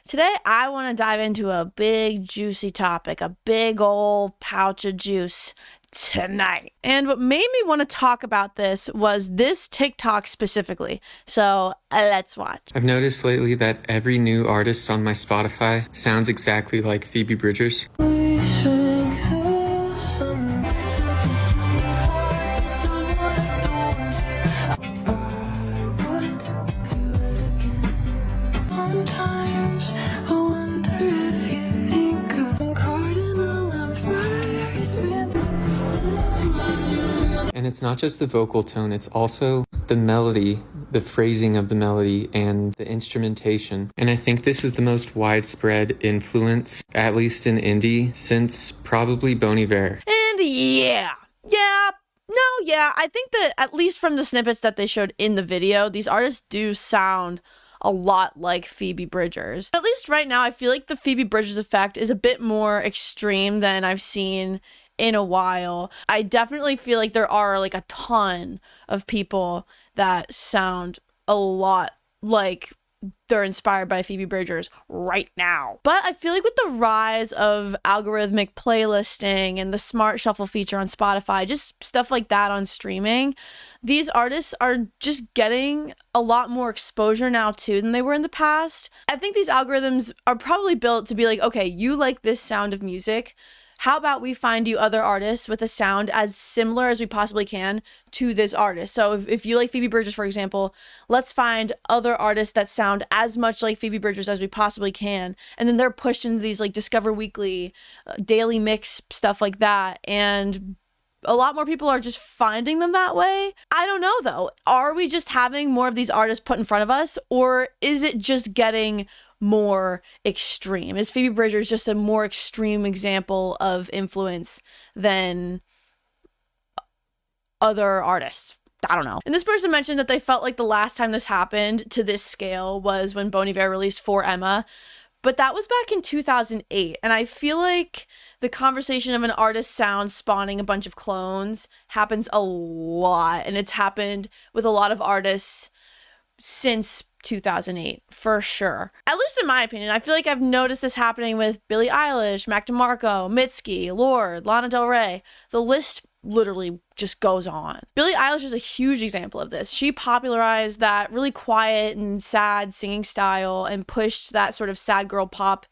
Today, I want to dive into a big, juicy topic, a big old pouch of juice tonight. And what made me want to talk about this was this TikTok specifically. So let's watch. I've noticed lately that every new artist on my Spotify sounds exactly like Phoebe Bridgers. And it's not just the vocal tone, it's also the melody, the phrasing of the melody, and the instrumentation. And I think this is the most widespread influence, at least in indie, since probably Bon Iver. And I think that at least from the snippets that they showed in the video, these artists do sound a lot like Phoebe Bridgers. At least right now, I feel like the Phoebe Bridgers effect is a bit more extreme than I've seen in a while. I definitely feel like there are like a ton of people that sound a lot like they're inspired by Phoebe Bridgers right now. But I feel like with the rise of algorithmic playlisting and the smart shuffle feature on Spotify, just stuff like that on streaming, these artists are just getting a lot more exposure now too than they were in the past. I think these algorithms are probably built to be like, okay, you like this sound of music. How about we find you other artists with a sound as similar as we possibly can to this artist? So if you like Phoebe Bridgers, for example, let's find other artists that sound as much like Phoebe Bridgers as we possibly can. And then they're pushed into these like Discover Weekly, Daily Mix, stuff like that. And a lot more people are just finding them that way. I don't know though. Are we just having more of these artists put in front of us, or is it just getting more extreme? Is Phoebe Bridgers just a more extreme example of influence than other artists? I don't know. And this person mentioned that they felt like the last time this happened to this scale was when Bon Iver released For Emma, but that was back in 2008. And I feel like the conversation of an artist's sound spawning a bunch of clones happens a lot, and it's happened with a lot of artists since 2008 for sure. At least in my opinion, I feel like I've noticed this happening with Billie Eilish, Mac DeMarco, Mitski, Lorde, Lana Del Rey. The list literally just goes on. Billie Eilish is a huge example of this. She popularized that really quiet and sad singing style and pushed that sort of sad girl pop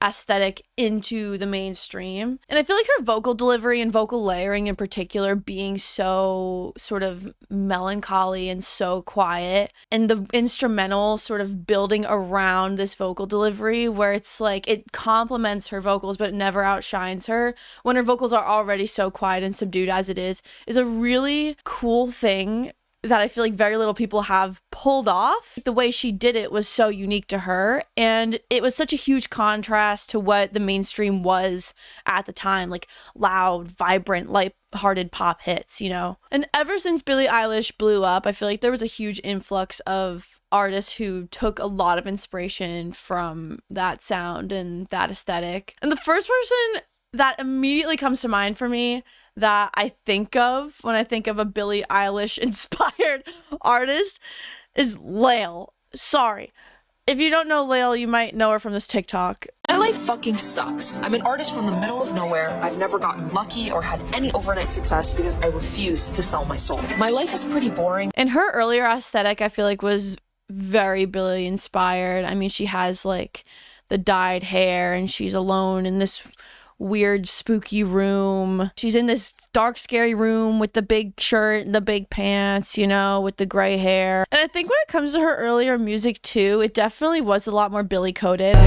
aesthetic into the mainstream. And I feel like her vocal delivery and vocal layering in particular being so sort of melancholy and so quiet, and the instrumental sort of building around this vocal delivery where it's like it complements her vocals but it never outshines her when her vocals are already so quiet and subdued as it is a really cool thing that I feel like very little people have pulled off. The way she did it was so unique to her, and it was such a huge contrast to what the mainstream was at the time, like loud, vibrant, light-hearted pop hits, you know? And ever since Billie Eilish blew up, I feel like there was a huge influx of artists who took a lot of inspiration from that sound and that aesthetic. And the first person that immediately comes to mind for me that I think of when I think of a Billie Eilish inspired artist is Lael. Sorry. If you don't know Lael, you might know her from this TikTok. My life fucking sucks. I'm an artist from the middle of nowhere. I've never gotten lucky or had any overnight success because I refuse to sell my soul. My life is pretty boring. And her earlier aesthetic, I feel like, was very Billie inspired. I mean, she has like the dyed hair and she's alone in this weird spooky room. She's in this dark scary room with the big shirt and the big pants, you know, with the gray hair. And I think when it comes to her earlier music too, it definitely was a lot more Billie coded.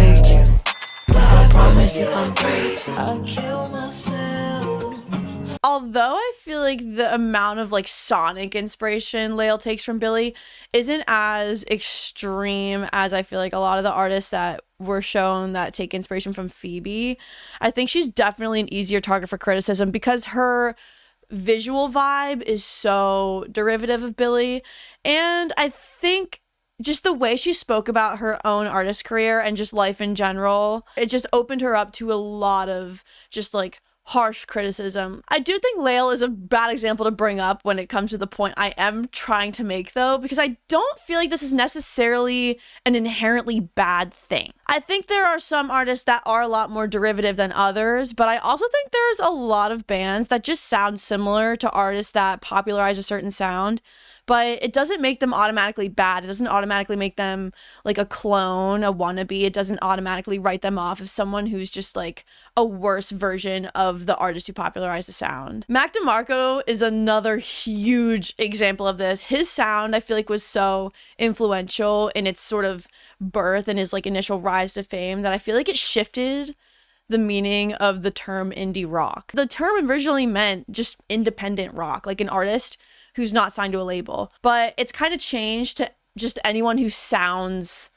Although I feel like the amount of like sonic inspiration Lael takes from Billie isn't as extreme as I feel like a lot of the artists that were shown that take inspiration from Phoebe. I think she's definitely an easier target for criticism because her visual vibe is so derivative of Billie. And I think just the way she spoke about her own artist career and just life in general, it just opened her up to a lot of just like harsh criticism. I do think Lael is a bad example to bring up when it comes to the point I am trying to make, though, because I don't feel like this is necessarily an inherently bad thing. I think there are some artists that are a lot more derivative than others, but I also think there's a lot of bands that just sound similar to artists that popularize a certain sound, but it doesn't make them automatically bad. It doesn't automatically make them like a clone, a wannabe. It doesn't automatically write them off as someone who's just like a worse version of the artist who popularized the sound. Mac DeMarco is another huge example of this. His sound, I feel like, was so influential in its sort of birth and his like initial rise to fame that I feel like it shifted the meaning of the term indie rock. The term originally meant just independent rock, like an artist who's not signed to a label. But it's kind of changed to just anyone who sounds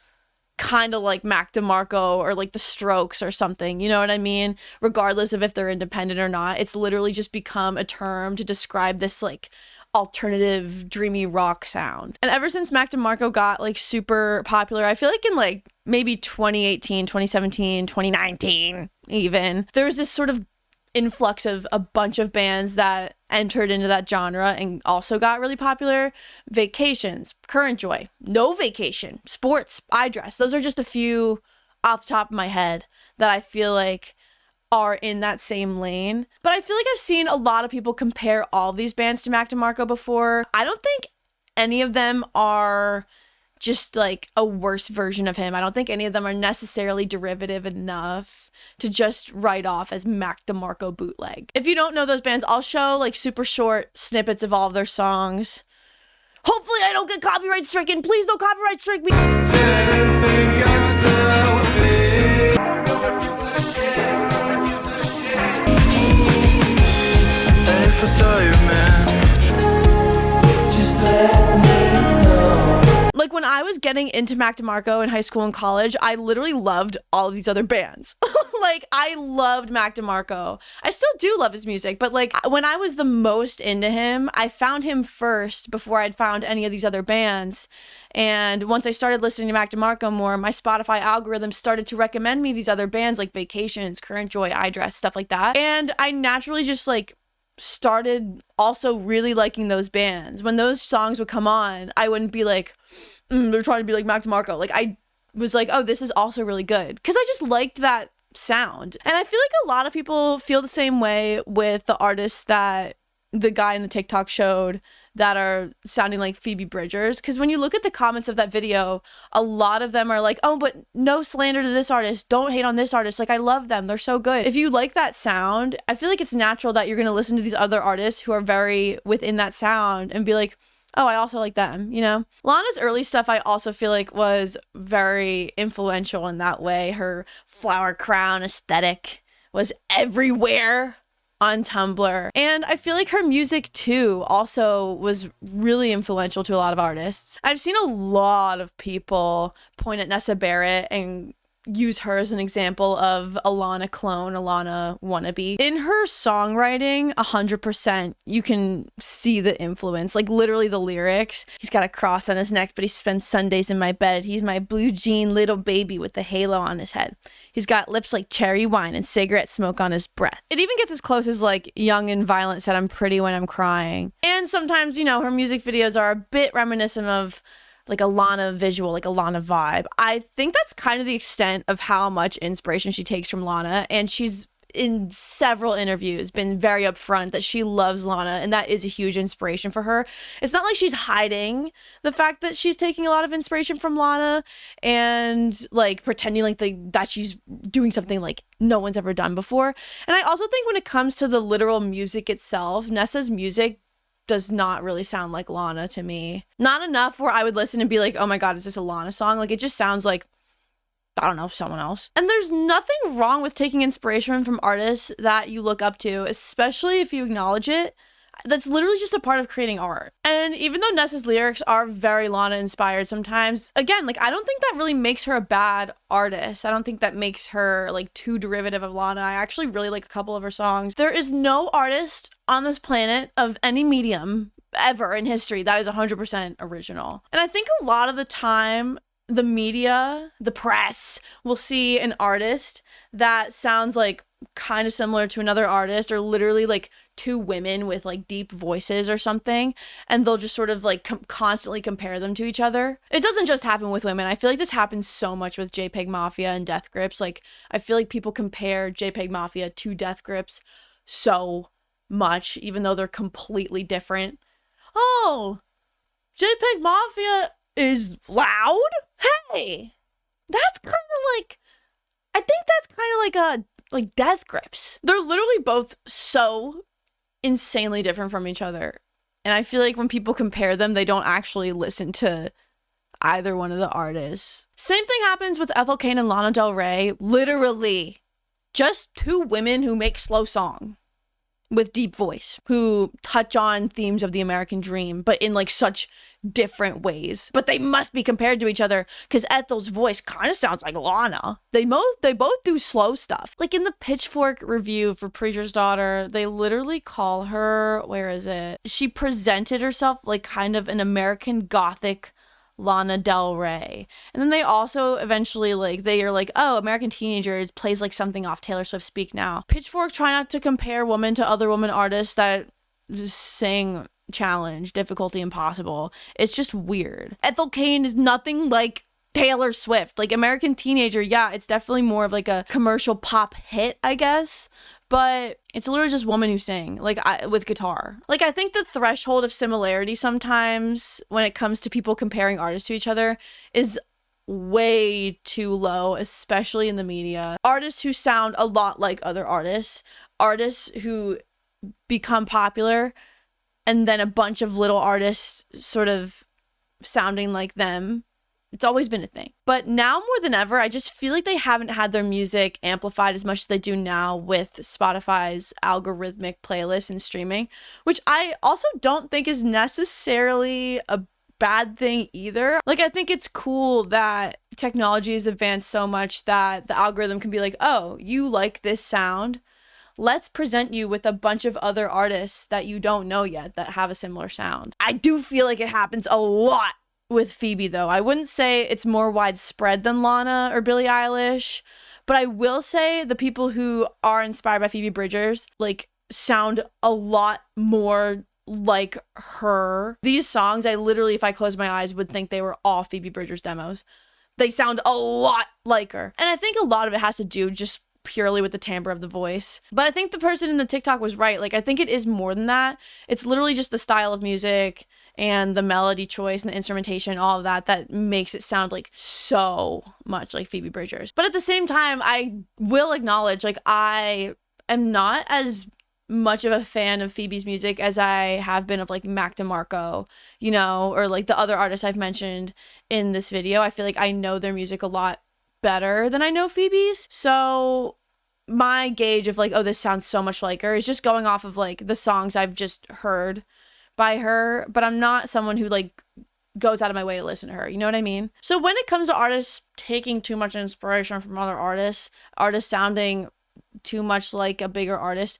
kind of like Mac DeMarco or like the Strokes or something, you know what I mean? Regardless of if they're independent or not, it's literally just become a term to describe this like alternative dreamy rock sound. And ever since Mac DeMarco got like super popular, I feel like in like maybe 2018, 2017, 2019 even, there was this sort of influx of a bunch of bands that entered into that genre and also got really popular. Vacations, Current Joy, No Vacation, Sports, I Dress. Those are just a few off the top of my head that I feel like are in that same lane. But I feel like I've seen a lot of people compare all of these bands to Mac DeMarco before. I don't think any of them are just like a worse version of him. I don't think any of them are necessarily derivative enough to just write off as Mac DeMarco bootleg. If you don't know those bands, I'll show like super short snippets of all of their songs. Hopefully I don't get copyright stricken. Please don't copyright strike me. Didn't think I'd still be. If I saw you, man, just let me know. Like when I was getting into Mac DeMarco in high school and college, I literally loved all of these other bands. Like I loved Mac DeMarco. I still do love his music, but like when I was the most into him, I found him first before I'd found any of these other bands. And once I started listening to Mac DeMarco more, my Spotify algorithm started to recommend me these other bands like Vacations, Current Joy, I Dress, stuff like that. And I naturally just like started also really liking those bands. When those songs would come on, I wouldn't be like, they're trying to be like Mac DeMarco. Like I was like, oh, this is also really good. Because I just liked that sound. And I feel like a lot of people feel the same way with the artists that the guy in the TikTok showed that are sounding like Phoebe Bridgers. Because when you look at the comments of that video, a lot of them are like, oh, but no slander to this artist. Don't hate on this artist. Like, I love them. They're so good. If you like that sound, I feel like it's natural that you're going to listen to these other artists who are very within that sound and be like, oh, I also like them, you know? Lana's early stuff I also feel like was very influential in that way. Her flower crown aesthetic was everywhere on Tumblr. And I feel like her music too also was really influential to a lot of artists. I've seen a lot of people point at Nessa Barrett and use her as an example of a Lana clone, a Lana wannabe. In her songwriting, 100%, you can see the influence, like literally the lyrics. He's got a cross on his neck, but he spends Sundays in my bed. He's my blue jean little baby with the halo on his head. He's got lips like cherry wine and cigarette smoke on his breath. It even gets as close as like Young and Violent said, I'm pretty when I'm crying. And sometimes, you know, her music videos are a bit reminiscent of like a Lana visual, like a Lana vibe. I think that's kind of the extent of how much inspiration she takes from Lana. And she's in several interviews been very upfront that she loves Lana, and that is a huge inspiration for her. It's not like she's hiding the fact that she's taking a lot of inspiration from Lana and like pretending like that she's doing something like no one's ever done before. And I also think when it comes to the literal music itself, Nessa's music does not really sound like Lana to me. Not enough where I would listen and be like, oh my god, is this a Lana song? Like it just sounds like, I don't know, someone else. And there's nothing wrong with taking inspiration from artists that you look up to, especially if you acknowledge it. That's literally just a part of creating art. And even though Nessa's lyrics are very Lana inspired sometimes, again, like I don't think that really makes her a bad artist. I don't think that makes her like too derivative of Lana. I actually really like a couple of her songs. There is no artist on this planet of any medium ever in history that is 100% original. And I think a lot of the time, the media, the press will see an artist that sounds like kind of similar to another artist, or literally like two women with like deep voices or something, and they'll just sort of like constantly compare them to each other. It doesn't just happen with women. I feel like this happens so much with JPEG Mafia and Death Grips. Like, I feel like people compare JPEG Mafia to Death Grips so much, even though they're completely different. Oh, JPEG Mafia is loud? Hey, that's kind of like, I think that's kind of like Death Grips. They're literally both so insanely different from each other. And I feel like when people compare them, they don't actually listen to either one of the artists. Same thing happens with Ethel Cain and Lana Del Rey. Literally, just two women who make slow song with deep voice, who touch on themes of the American dream, but in like such different ways. But they must be compared to each other because Ethel's voice kind of sounds like Lana. They both do slow stuff. Like in the Pitchfork review for Preacher's Daughter, they literally call her, where is it? She presented herself like kind of an American Gothic Lana Del Rey. And then they also eventually they are like, oh, American Teenagers plays like something off Taylor Swift's Speak Now. Pitchfork try not to compare women to other women artists that sing Challenge, Difficulty Impossible. It's just weird. Ethel Cain is nothing like Taylor Swift. Like American Teenager, yeah, it's definitely more of like a commercial pop hit, I guess. But it's literally just women who sing, with guitar. Like, I think the threshold of similarity sometimes when it comes to people comparing artists to each other is way too low, especially in the media. Artists who sound a lot like other artists who become popular, and then a bunch of little artists sort of sounding like them. It's always been a thing. But now more than ever, I just feel like they haven't had their music amplified as much as they do now with Spotify's algorithmic playlist and streaming, which I also don't think is necessarily a bad thing either. Like, I think it's cool that technology has advanced so much that the algorithm can be like, oh, you like this sound? Let's present you with a bunch of other artists that you don't know yet that have a similar sound. I do feel like it happens a lot with Phoebe, though. I wouldn't say it's more widespread than Lana or Billie Eilish, but I will say the people who are inspired by Phoebe Bridgers sound a lot more like her. These songs, I literally, if I closed my eyes, would think they were all Phoebe Bridgers demos. They sound a lot like her. And I think a lot of it has to do just purely with the timbre of the voice. But I think the person in the TikTok was right. Like, I think it is more than that. It's literally just the style of music and the melody choice and the instrumentation, all of that makes it sound like so much like Phoebe Bridgers. But at the same time, I will acknowledge, I am not as much of a fan of Phoebe's music as I have been of Mac DeMarco, or the other artists I've mentioned in this video. I feel like I know their music a lot better than I know Phoebe's. So my gauge of oh, this sounds so much like her is just going off of the songs I've just heard by her, but I'm not someone who goes out of my way to listen to her, you know what I mean? So when it comes to artists taking too much inspiration from other artists sounding too much like a bigger artist,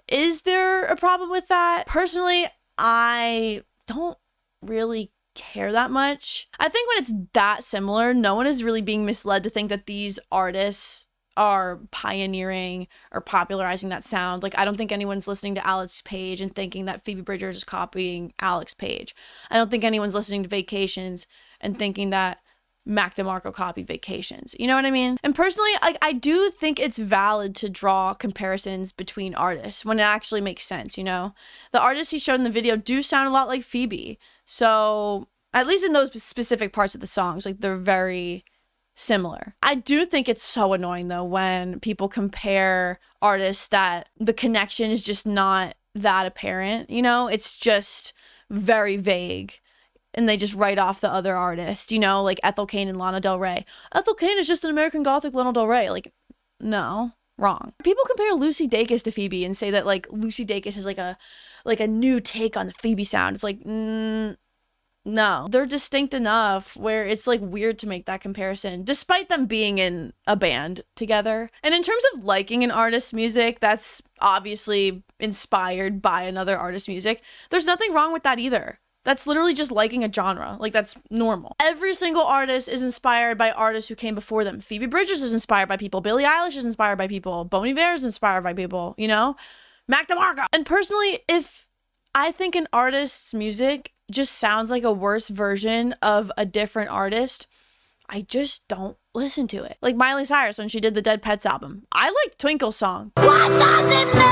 is there a problem with that? Personally, I don't really care that much. I think when it's that similar, no one is really being misled to think that these artists are pioneering or popularizing that sound. I don't think anyone's listening to Alex Page and thinking that Phoebe Bridgers is copying Alex Page. I don't think anyone's listening to Vacations and thinking that Mac DeMarco copied Vacations. You know what I mean? And personally, I do think it's valid to draw comparisons between artists when it actually makes sense, The artists he showed in the video do sound a lot like Phoebe. So at least in those specific parts of the songs, they're very similar. I do think it's so annoying though when people compare artists that the connection is just not that apparent, it's just very vague and they just write off the other artist, like Ethel Cain and Lana Del Rey. Ethel Cain is just an American Gothic Lana Del Rey. No, wrong. People compare Lucy Dacus to Phoebe and say that Lucy Dacus is a new take on the Phoebe sound. It's no, they're distinct enough where it's weird to make that comparison, despite them being in a band together. And in terms of liking an artist's music that's obviously inspired by another artist's music, there's nothing wrong with that either. That's literally just liking a genre. Like, that's normal. Every single artist is inspired by artists who came before them. Phoebe Bridgers is inspired by people. Billie Eilish is inspired by people. Bon Iver is inspired by people, you know? Mac DeMarco. And personally, if I think an artist's music just sounds like a worse version of a different artist, I just don't listen to it. Like Miley Cyrus when she did the Dead Pets album. I like Twinkle Song. What does it mean?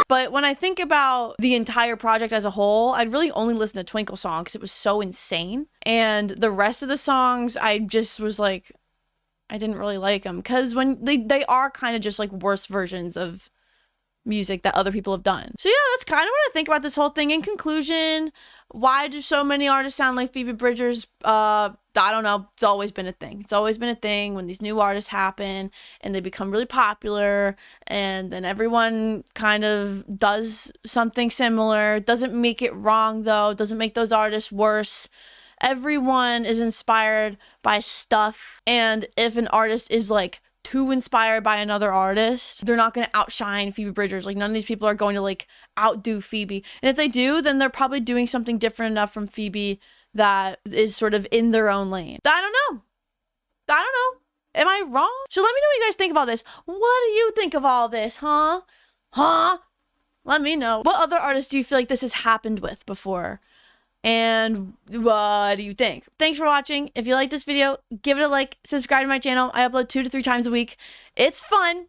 But when I think about the entire project as a whole, I'd really only listen to Twinkle Song because it was so insane. And the rest of the songs, I just was like, I didn't really like them. Because when they are kind of just like worse versions of music that other people have done. So yeah, that's kind of what I think about this whole thing. In conclusion, why do so many artists sound like Phoebe Bridgers? I don't know. It's always been a thing. It's always been a thing when these new artists happen and they become really popular, and then everyone kind of does something similar. Doesn't make it wrong though. Doesn't make those artists worse. Everyone is inspired by stuff, and if an artist is like too inspired by another artist, they're not going to outshine Phoebe Bridgers. Like, none of these people are going to like outdo Phoebe. And if they do, then they're probably doing something different enough from Phoebe that is sort of in their own lane. I don't know. Am I wrong? So let me know what you guys think about this. What do you think of all this, huh? Let me know. What other artists do you feel like this has happened with before? And what do you think? Thanks for watching. If you like this video, give it a like, subscribe to my channel. I upload 2 to 3 times a week. It's fun.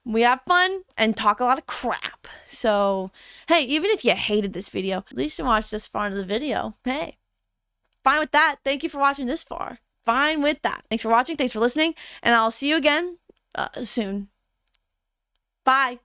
We have fun and talk a lot of crap. So, hey, even if you hated this video, at least you watched this far into the video. Hey, fine with that. Thank you for watching this far. Fine with that. Thanks for watching. Thanks for listening. And I'll see you again soon. Bye.